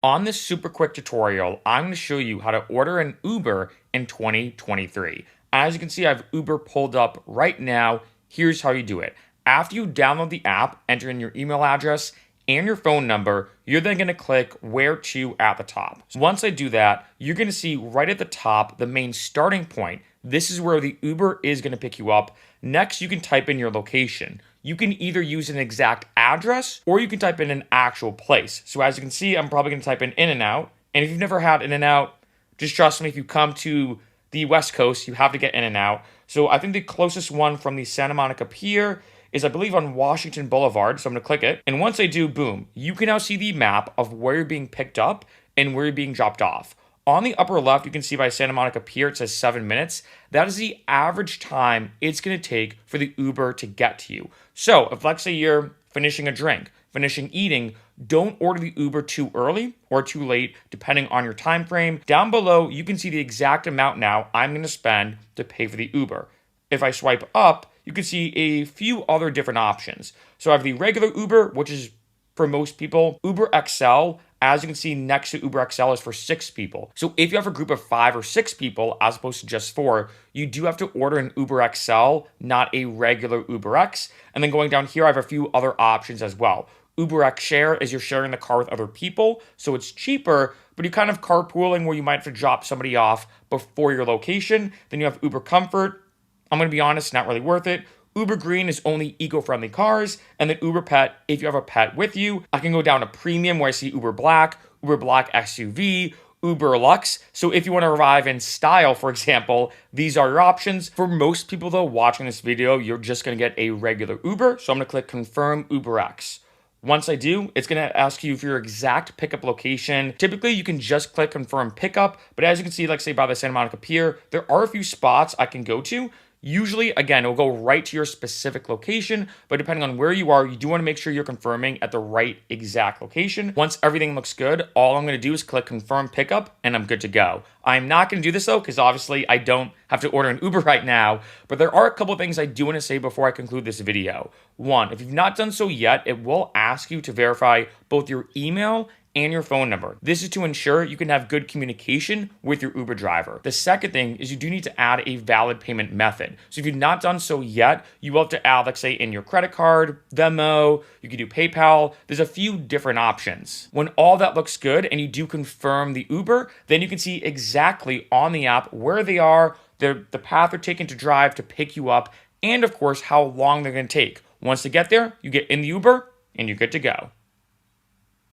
On this super quick tutorial, I'm going to show you how to order an Uber in 2023. As you can see, I have Uber pulled up right now. Here's how you do it. After you download the app, enter in your email address and your phone number, you're then going to click where to at the top. So once I do that, you're going to see right at the top the main starting point. This is where the Uber is going to pick you up. Next, you can type in your location. You can either use an exact address or you can type in an actual place. So as you can see, I'm probably going to type in In-N-Out. And if you've never had In-N-Out, just trust me, if you come to the West Coast, you have to get In-N-Out. So I think the closest one from the Santa Monica Pier is, I believe, on Washington Boulevard. So I'm going to click it. And once I do, boom, you can now see the map of where you're being picked up and where you're being dropped off. On the upper left, you can see by Santa Monica Pier, it says 7 minutes. That is the average time it's going to take for the Uber to get to you. So if, let's say, you're finishing a drink, finishing eating, don't order the Uber too early or too late, depending on your time frame. Down below, you can see the exact amount now I'm going to spend to pay for the Uber. If I swipe up, you can see a few other different options. So I have the regular Uber, which is for most people. Uber XL, as you can see next to Uber XL, is for 6 people. So if you have a group of 5 or 6 people, as opposed to just 4, you do have to order an Uber XL, not a regular Uber X. And then going down here, I have a few other options as well. Uber X Share is you're sharing the car with other people, so it's cheaper, but you're kind of carpooling where you might have to drop somebody off before your location. Then you have Uber Comfort. I'm going to be honest, not really worth it. Uber Green is only eco-friendly cars, and then Uber Pet if you have a pet with you. I can go down to Premium where I see Uber Black SUV, Uber Lux. So if you want to arrive in style, for example, these are your options. For most people though watching this video, you're just going to get a regular Uber. So I'm going to click Confirm Uber X. Once I do, it's going to ask you for your exact pickup location. Typically, you can just click Confirm Pickup, but as you can see, like say by the Santa Monica Pier, there are a few spots I can go to. Usually, again, it'll go right to your specific location, but depending on where you are, you do want to make sure you're confirming at the right exact location. Once everything looks good, all I'm going to do is click Confirm Pickup, and I'm good to go. I'm not going to do this, though, because obviously I don't have to order an Uber right now, but there are a couple things I do want to say before I conclude this video. One, if you've not done so yet, it will ask you to verify both your email and your phone number. This is to ensure you can have good communication with your Uber driver. The second thing is you do need to add a valid payment method. So if you've not done so yet, you will have to add, like say, in your credit card, Venmo, you can do PayPal. There's a few different options. When all that looks good and you do confirm the Uber, then you can see exactly on the app where they are, the path they're taking to drive to pick you up, and of course, how long they're gonna take. Once they get there, you get in the Uber and you're good to go.